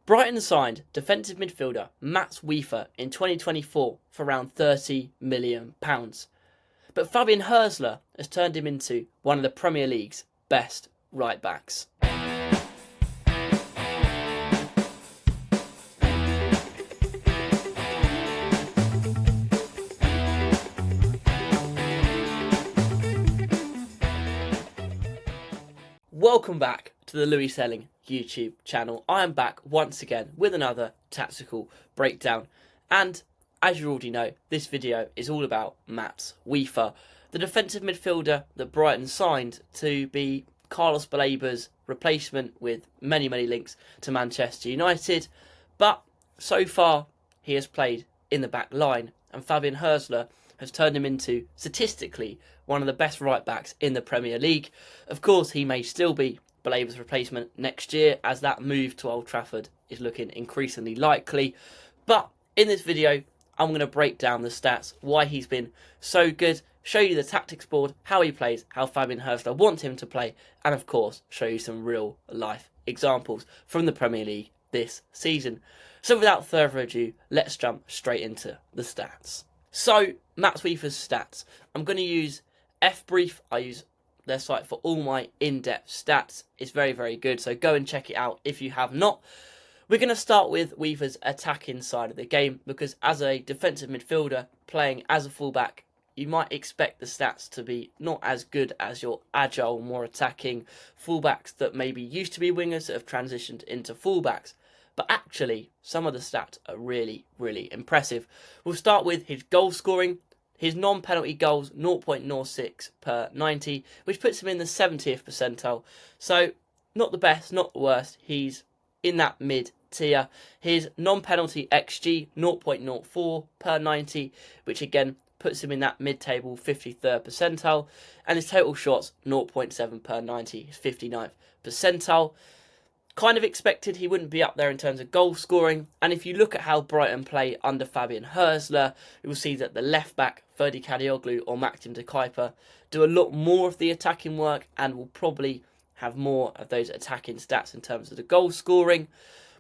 Brighton signed defensive midfielder Mats Wieffer in 2024 for around £30 million. But Fabian Hürzeler has turned him into one of the Premier League's best right-backs. Welcome back to the Louis Selling YouTube channel. I am back once again with another tactical breakdown, and as you already know, this video is all about Mats Wieffer, the defensive midfielder that Brighton signed to be Carlos Balaba's replacement, with many links to Manchester United. But so far he has played in the back line, and Fabian Hürzeler has turned him into, statistically, one of the best right-backs in the Premier League. Of course, he may still be Balaba's replacement next year, as that move to Old Trafford is looking increasingly likely. But in this video, I'm going to break down the stats, why he's been so good, show you the tactics board, how he plays, how Fabian Hürzeler wants him to play, and of course, show you some real-life examples from the Premier League this season. So without further ado, let's jump straight into the stats. So, Mats Wieffer's stats. I'm going to use FBref. I use their site for all my in-depth stats. It's very good, so go and check it out if you have not. We're going to start with Wieffer's attacking side of the game, because as a defensive midfielder playing as a fullback, you might expect the stats to be not as good as your agile, more attacking fullbacks that maybe used to be wingers that have transitioned into fullbacks. But actually, some of the stats are really impressive. We'll start with his goal scoring. His non-penalty goals, 0.06 per 90, which puts him in the 70th percentile. So, not the best, not the worst. He's in that mid-tier. His non-penalty XG, 0.04 per 90, which again puts him in that mid-table 53rd percentile. And his total shots, 0.7 per 90, his 59th percentile. Kind of expected he wouldn't be up there in terms of goal scoring, and if you look at how Brighton play under Fabian Hürzeler, you will see that the left back, Ferdi Kadioglu or Maxim de Kuiper, do a lot more of the attacking work and will probably have more of those attacking stats in terms of the goal scoring.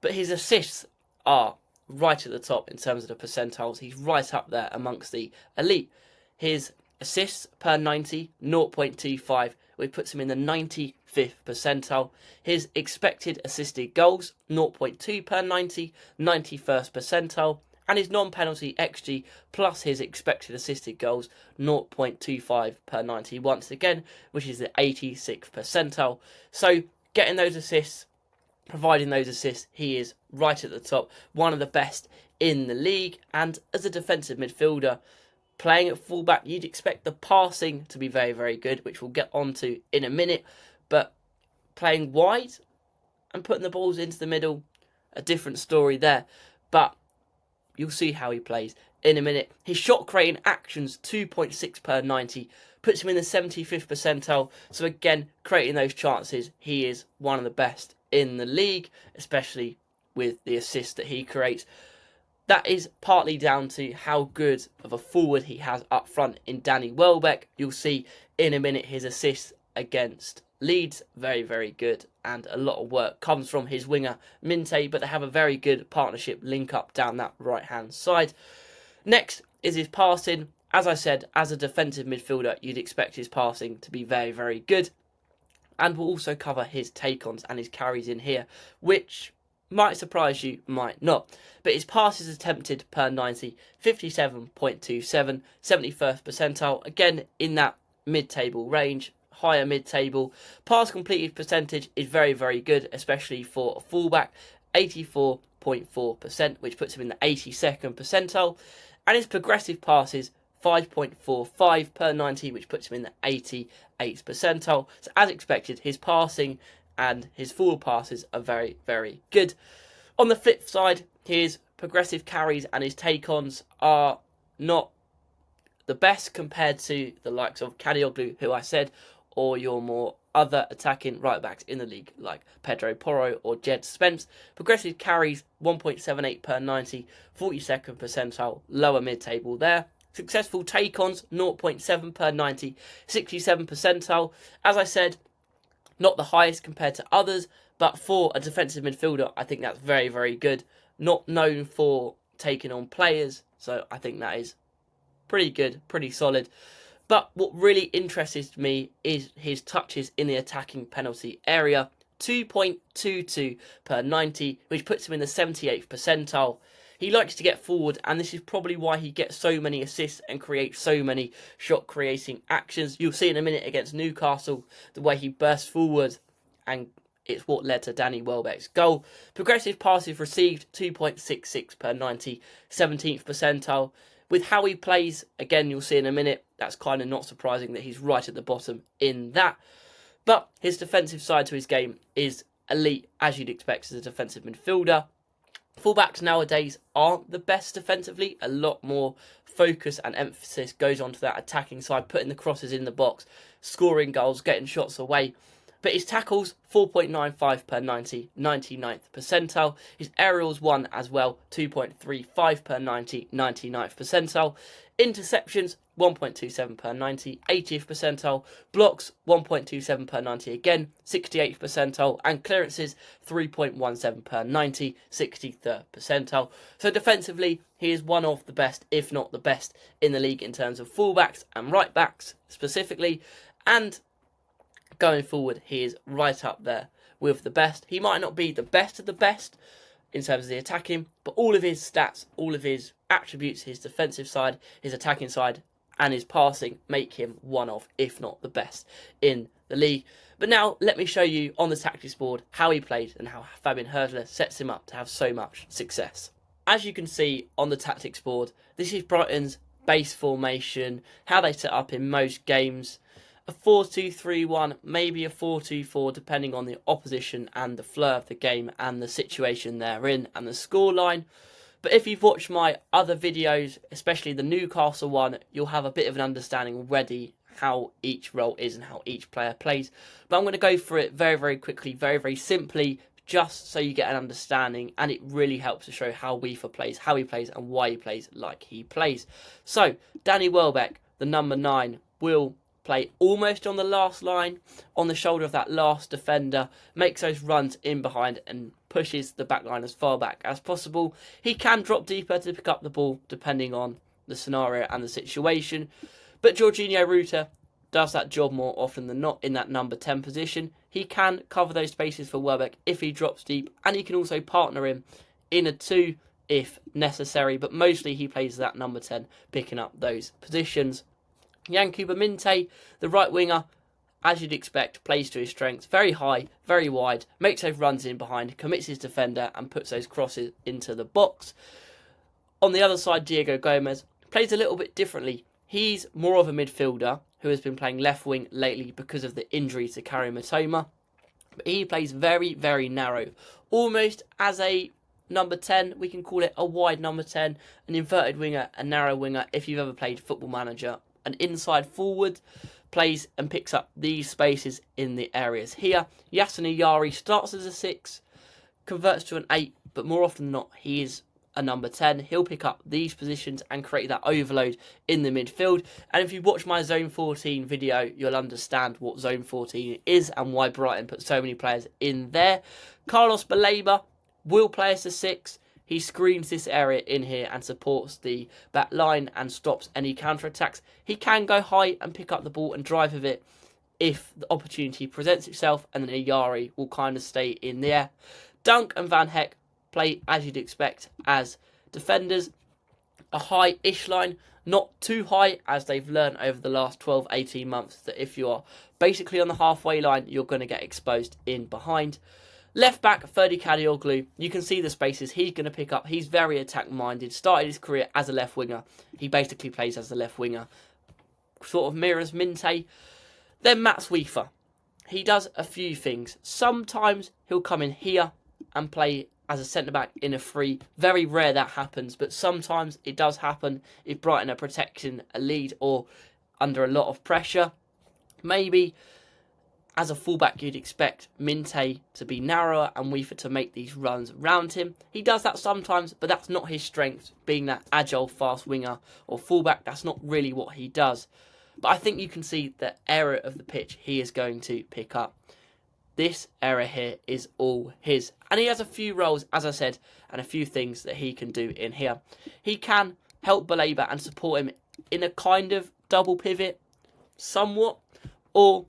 But his assists are right at the top in terms of the percentiles. He's right up there amongst the elite. His assists per 90, 0.25, which puts him in the 95th percentile. His expected assisted goals, 0.2 per 90, 91st percentile. And his non-penalty XG plus his expected assisted goals, 0.25 per 90 once again, which is the 86th percentile. So getting those assists, providing those assists, he is right at the top, one of the best in the league. And as a defensive midfielder, playing at fullback, you'd expect the passing to be very good, which we'll get onto in a minute. But playing wide and putting the balls into the middle, a different story there. But you'll see how he plays in a minute. His shot creating actions, 2.6 per 90, puts him in the 75th percentile. So again, creating those chances, he is one of the best in the league, especially with the assists that he creates. That is partly down to how good of a forward he has up front in Danny Welbeck. You'll see in a minute his assists against Leeds, very good, and a lot of work comes from his winger Minte, but they have a very good partnership link up down that right hand side. Next is his passing. As I said, as a defensive midfielder, you'd expect his passing to be very good, and we'll also cover his take-ons and his carries in here, which might surprise you, might not. But his passes attempted per 90, 57.27, 71st percentile. Again, in that mid-table range, higher mid-table. Pass completed percentage is very good, especially for a fullback, 84.4%, which puts him in the 82nd percentile. And his progressive passes, 5.45 per 90, which puts him in the 88th percentile. So as expected, his passing and his forward passes are very good. On the flip side, his progressive carries and his take-ons are not the best compared to the likes of Kadioglu, who I said, or your more other attacking right-backs in the league, like Pedro Porro or Jed Spence. Progressive carries, 1.78 per 90, 42nd percentile, lower mid-table there. Successful take-ons, 0.7 per 90, 67 percentile. As I said, not the highest compared to others, But for a defensive midfielder, I think that's very, very good. Not known for taking on players, so I think that is pretty good, pretty solid. But what really interests me is his touches in the attacking penalty area. 2.22 per 90, which puts him in the 78th percentile. He likes to get forward, and this is probably why he gets so many assists and creates so many shot-creating actions. You'll see in a minute against Newcastle the way he bursts forward, and it's what led to Danny Welbeck's goal. Progressive passes received, 2.66 per 90, 17th percentile. With how he plays, again, you'll see in a minute, that's kind of not surprising that he's right at the bottom in that. But his defensive side to his game is elite, as you'd expect as a defensive midfielder. Fullbacks nowadays aren't the best defensively. A lot more focus and emphasis goes onto that attacking side, putting the crosses in the box, scoring goals, getting shots away. But his tackles, 4.95 per 90, 99th percentile. His aerials won as well, 2.35 per 90, 99th percentile. Interceptions, 1.27 per 90, 80th percentile. Blocks, 1.27 per 90 again, 68th percentile. And clearances, 3.17 per 90, 63rd percentile. So defensively, he is one of the best, if not the best, in the league in terms of fullbacks and right backs specifically. And going forward, he is right up there with the best. He might not be the best of the best in terms of the attacking, but all of his stats, all of his attributes, his defensive side, his attacking side, and his passing make him one of, if not the best, in the league. But now, let me show you on the tactics board how he played and how Fabian Herdler sets him up to have so much success. As you can see on the tactics board, this is Brighton's base formation, how they set up in most games. A 4-2-3-1, maybe a 4-2-4, depending on the opposition and the flow of the game and the situation they're in and the scoreline. But if you've watched my other videos, especially the Newcastle one, you'll have a bit of an understanding already how each role is and how each player plays. But I'm going to go through it very, very quickly, very, very simply, just so you get an understanding, and it really helps to show how Wieffer plays, how he plays, and why he plays like he plays. So, Danny Welbeck, the number 9, will play almost on the last line, on the shoulder of that last defender, makes those runs in behind and pushes the back line as far back as possible. He can drop deeper to pick up the ball depending on the scenario and the situation, but Jorginho Rutter does that job more often than not in that number 10 position. He can cover those spaces for Welbeck if he drops deep, and he can also partner him in a 2 if necessary, but mostly he plays that number 10, picking up those positions. Yankuba Minte, the right winger, as you'd expect, plays to his strengths. Very high, very wide, makes those runs in behind, commits his defender and puts those crosses into the box. On the other side, Diego Gomez plays a little bit differently. He's more of a midfielder who has been playing left wing lately because of the injury to Karim Mitoma. But he plays very, very narrow, almost as a number 10, we can call it a wide number 10, an inverted winger, a narrow winger, if you've ever played Football Manager. An inside forward, plays and picks up these spaces in the areas here. Yasin Yari starts as a 6, converts to an 8, but more often than not, he is a number 10. He'll pick up these positions and create that overload in the midfield. And if you watch my Zone 14 video, you'll understand what Zone 14 is and why Brighton put so many players in there. Carlos Baleba will play as a 6. He screens this area in here and supports the back line and stops any counter-attacks. He can go high and pick up the ball and drive with it if the opportunity presents itself, and then Ayari will kind of stay in there. Dunk and Van Heck play, as you'd expect, as defenders. A high-ish line, not too high, as they've learned over the last 12-18 months that if you are basically on the halfway line, you're going to get exposed in behind. Left back, Ferdi Kadioglu, you can see the spaces he's going to pick up. He's very attack-minded, started his career as a left winger. He basically plays as a left winger, sort of mirrors Minte. Then Mats Wieffer. He does a few things. Sometimes he'll come in here and play as a centre-back in a free. Very rare that happens, but sometimes it does happen if Brighton are protecting a lead or under a lot of pressure. Maybe as a fullback, you'd expect Minte to be narrower and Wieffer to make these runs around him. He does that sometimes, but that's not his strength, being that agile, fast winger or fullback. That's not really what he does. But I think you can see the area of the pitch he is going to pick up. this area here is all his. And he has a few roles, as I said, and a few things that he can do in here. He can help Baleba and support him in a kind of double pivot, somewhat, or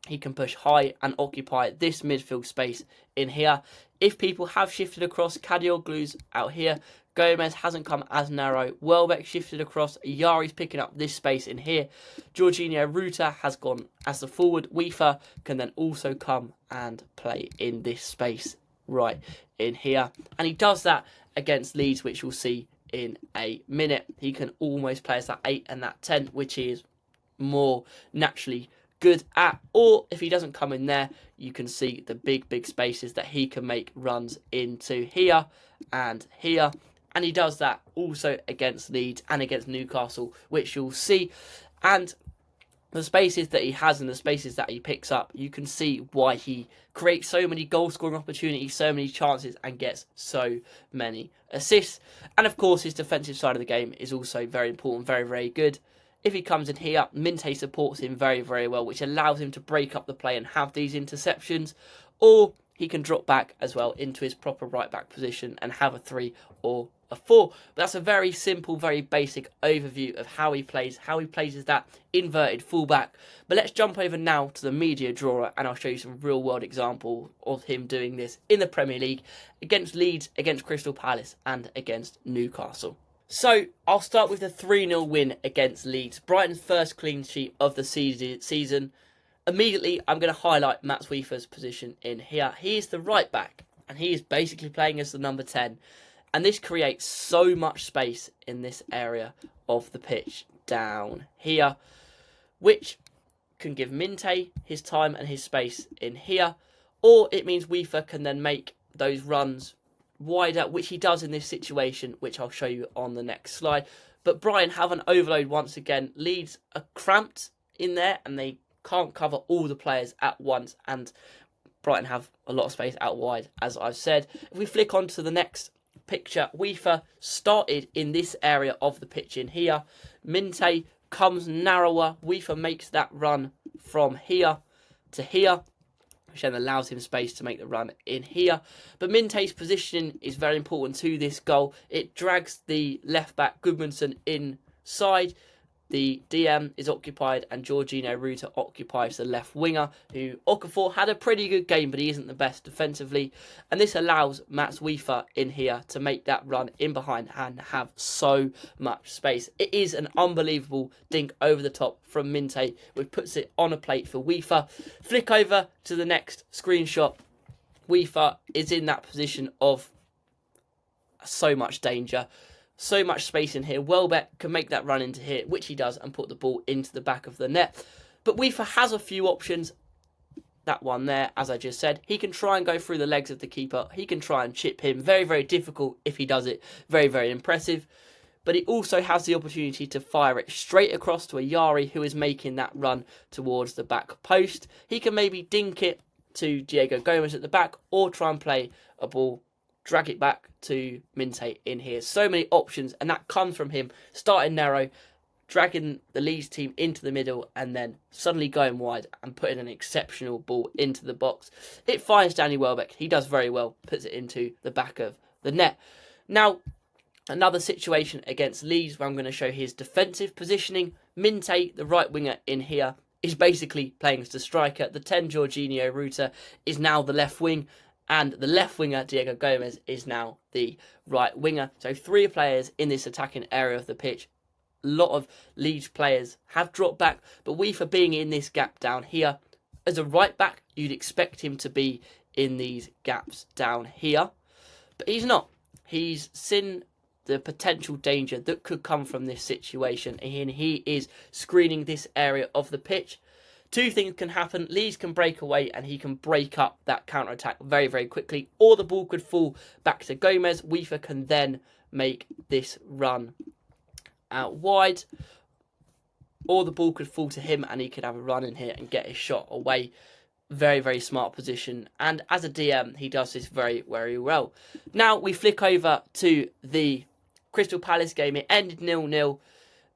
he can push high and occupy this midfield space in here. If people have shifted across, Kadioglu's out here. Gomez hasn't come as narrow. Welbeck shifted across. Yari's picking up this space in here. Jorginho Ruta has gone as the forward. Wieffer can then also come and play in this space right in here. And he does that against Leeds, which we'll see in a minute. He can almost play as that 8 and that 10, which he is more naturally good at. Or if he doesn't come in there, you can see the big spaces that he can make runs into here and here. And he does that also against Leeds and against Newcastle, which you'll see. And the spaces that he has and the spaces that he picks up, you can see why he creates so many goal-scoring opportunities, so many chances, and gets so many assists. And of course, his defensive side of the game is also very important, very good. If he comes in here, Minte supports him very well, which allows him to break up the play and have these interceptions. Or he can drop back as well into his proper right-back position and have a 3 or a 4. But that's a very simple, very basic overview of how he plays as that inverted fullback. But let's jump over now to the media drawer, and I'll show you some real-world example of him doing this in the Premier League against Leeds, against Crystal Palace, and against Newcastle. So, I'll start with the 3-0 win against Leeds. Brighton's first clean sheet of the season. Immediately, I'm going to highlight Mats Wieffer's position in here. He is the right back, and he is basically playing as the number 10. And this creates so much space in this area of the pitch down here, which can give Minte his time and his space in here. Or it means Wieffer can then make those runs wider, which he does in this situation, which I'll show you on the next slide. But Brighton have an overload once again. Leeds are cramped in there and they can't cover all the players at once, and Brighton have a lot of space out wide, as I've said. If we flick on to the next picture, Wieffer started in this area of the pitch in here. Minte comes narrower. Wieffer makes that run from here to here, which then allows him space to make the run in here. But Minte's positioning is very important to this goal. It drags the left back Gudmundsson inside. The DM is occupied and Jorginho Ruta occupies the left winger, who Okafor had a pretty good game, but he isn't the best defensively. And this allows Mats Wieffer in here to make that run in behind and have so much space. It is an unbelievable dink over the top from Minte, which puts it on a plate for Wieffer. Flick over to the next screenshot. Wieffer is in that position of so much danger. So much space in here. Welbeck can make that run into here, which he does, and put the ball into the back of the net. But Wieffer has a few options. That one there, as I just said. He can try and go through the legs of the keeper. He can try and chip him. Very difficult if he does it. Very impressive. But he also has the opportunity to fire it straight across to a Yari, who is making that run towards the back post. He can maybe dink it to Diego Gomez at the back, or try and play a ball, drag it back to Minte in here. So many options, and that comes from him starting narrow, dragging the Leeds team into the middle, and then suddenly going wide and putting an exceptional ball into the box. It finds Danny Welbeck. He does very well, puts it into the back of the net. Now, another situation against Leeds where I'm going to show his defensive positioning. Minte, the right winger in here, is basically playing as the striker. The 10, Jorginho Ruta, is now the left wing. And the left winger, Diego Gomez, is now the right winger. So 3 players in this attacking area of the pitch. A lot of Leeds players have dropped back. But Wieffer being in this gap down here. As a right back, you'd expect him to be in these gaps down here. But he's not. He's seen the potential danger that could come from this situation. And he is screening this area of the pitch. 2 things can happen. Leeds can break away and he can break up that counter-attack very quickly. Or the ball could fall back to Gomez. Wieffer can then make this run out wide. Or the ball could fall to him and he could have a run in here and get his shot away. Very smart position. And as a DM, he does this very well. Now we flick over to the Crystal Palace game. It ended 0-0.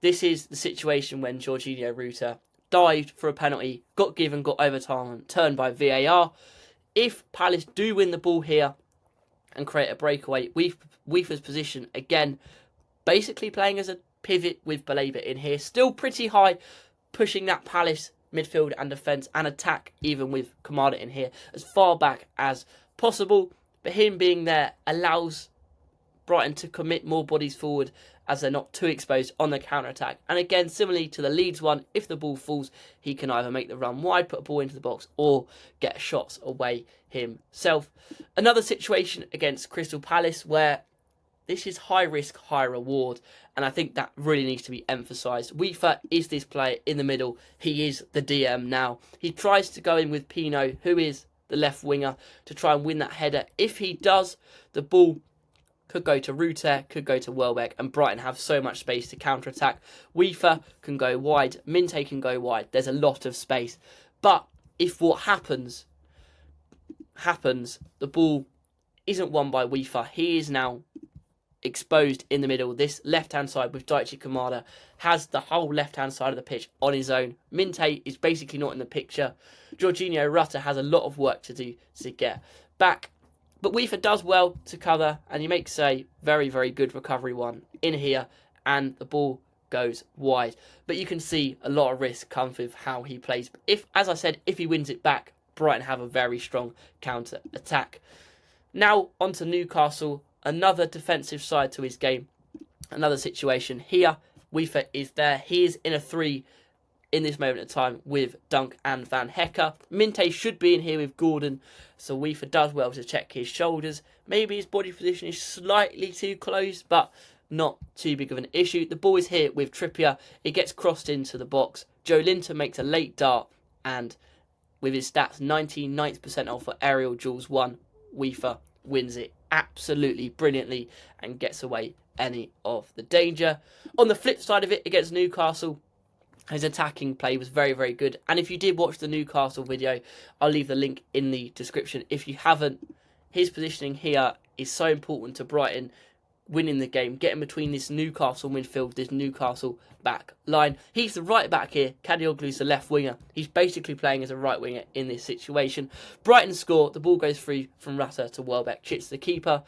This is the situation when Jorginho Ruta dived for a penalty, got overtime, turned by VAR. If Palace do win the ball here and create a breakaway, Wieffer's position again, basically playing as a pivot with Baleba in here, still pretty high, pushing that Palace midfield and defence and attack, even with Kamada in here, as far back as possible. But him being there allows Brighton to commit more bodies forward as they're not too exposed on the counter-attack. And again, similarly to the Leeds one, if the ball falls, he can either make the run wide, put a ball into the box, or get shots away himself. Another situation against Crystal Palace where this is high risk, high reward, and I think that really needs to be emphasised. Wieffer is this player in the middle. He is the DM now. He tries to go in with Pino, who is the left winger, to try and win that header. If he does, the ball could go to Ruter, could go to Welbeck, and Brighton have so much space to counter-attack. Wieffer can go wide, Minte can go wide. There's a lot of space. But if what happens, the ball isn't won by Wieffer. He is now exposed in the middle. This left-hand side with Daichi Kamada has the whole left-hand side of the pitch on his own. Minte is basically not in the picture. Jorginho Rutter has a lot of work to do to get back. But Wieffer does well to cover, and he makes a very, very good recovery one in here, and the ball goes wide. But you can see a lot of risk comes with how he plays. If, as I said, if he wins it back, Brighton have a very strong counter-attack. Now, on to Newcastle. Another defensive side to his game. Another situation here. Wieffer is there. He is in a 3 in this moment of time with Dunk and Van Hecker. Minte should be in here with Gordon. So Wieffer does well to check his shoulders. Maybe his body position is slightly too close, but not too big of an issue. The ball is here with Trippier. It gets crossed into the box. Joe Linton makes a late dart, and with his stats 99th percentile for aerial duels 1, Wieffer wins it absolutely brilliantly and gets away any of the danger. On the flip side of it, against Newcastle, his attacking play was very, very good. And if you did watch the Newcastle video, I'll leave the link in the description. If you haven't, his positioning here is so important to Brighton winning the game, getting between this Newcastle midfield, this Newcastle back line. He's the right back here. Kadioglu's the left winger. He's basically playing as a right winger in this situation. Brighton score. The ball goes through from Rutter to Welbeck. Chits the keeper.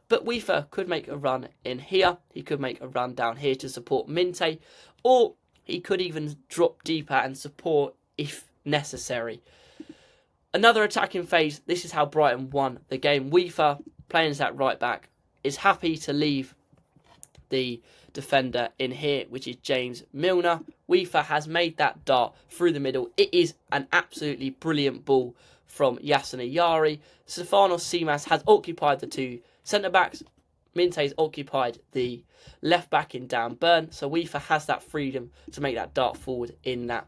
But Wieffer could make a run in here. He could make a run down here to support Minte. Or he could even drop deeper and support if necessary. Another attacking phase. This is how Brighton won the game. Wieffer, playing as that right back, is happy to leave the defender in here, which is James Milner. Wieffer has made that dart through the middle. It is an absolutely brilliant ball from Yasin Ayari. Stefanos Tsimas has occupied the 2 centre-backs. Minte's occupied the left-back in Dan Burn. So Wieffer has that freedom to make that dart forward in that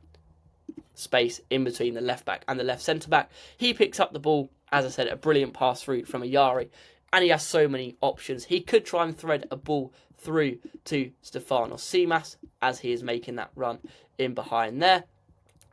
space in between the left-back and the left centre-back. He picks up the ball, as I said, a brilliant pass through from Ayari. And he has so many options. He could try and thread a ball through to Stefanos Tsimas as he is making that run in behind there.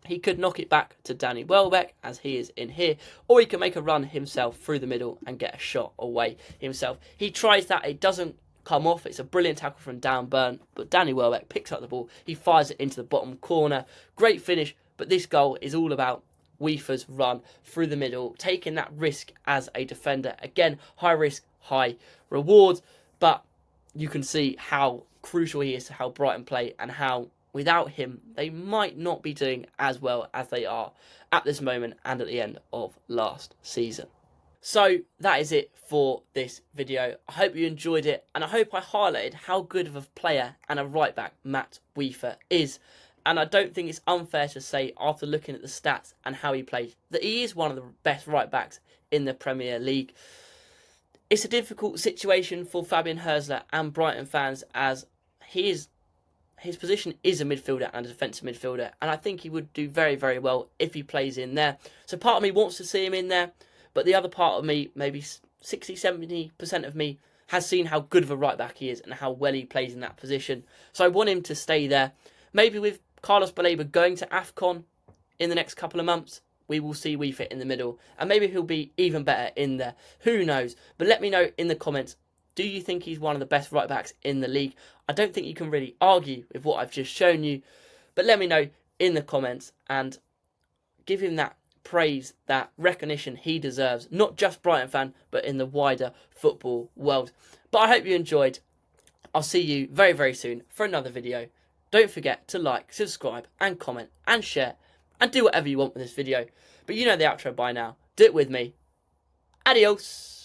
He could knock it back to Danny Welbeck as he is in here. Or he can make a run himself through the middle and get a shot away himself. He tries that. It doesn't come off. It's a brilliant tackle from Dan Burn. But Danny Welbeck picks up the ball. He fires it into the bottom corner. Great finish. But this goal is all about Wieffer's run through the middle, taking that risk as a defender. Again, high risk, high reward, but you can see how crucial he is to how Brighton play and how without him they might not be doing as well as they are at this moment and at the end of last season. So that is it for this video. I hope you enjoyed it, and I hope I highlighted how good of a player and a right back Mats Wieffer is. And I don't think it's unfair to say, after looking at the stats and how he plays, that he is one of the best right-backs in the Premier League. It's a difficult situation for Fabian Hürzeler and Brighton fans, as his position is a midfielder and a defensive midfielder. And I think he would do very, very well if he plays in there. So part of me wants to see him in there, but the other part of me, maybe 60-70% of me, has seen how good of a right-back he is and how well he plays in that position. So I want him to stay there. Maybe with Carlos Baleba going to AFCON in the next couple of months, we will see Wieffer in the middle. And maybe he'll be even better in there. Who knows? But let me know in the comments, do you think he's one of the best right-backs in the league? I don't think you can really argue with what I've just shown you. But let me know in the comments and give him that praise, that recognition he deserves, not just Brighton fan, but in the wider football world. But I hope you enjoyed. I'll see you very, very soon for another video. Don't forget to like, subscribe, and comment, and share, and do whatever you want with this video. But you know the outro by now. Do it with me. Adios.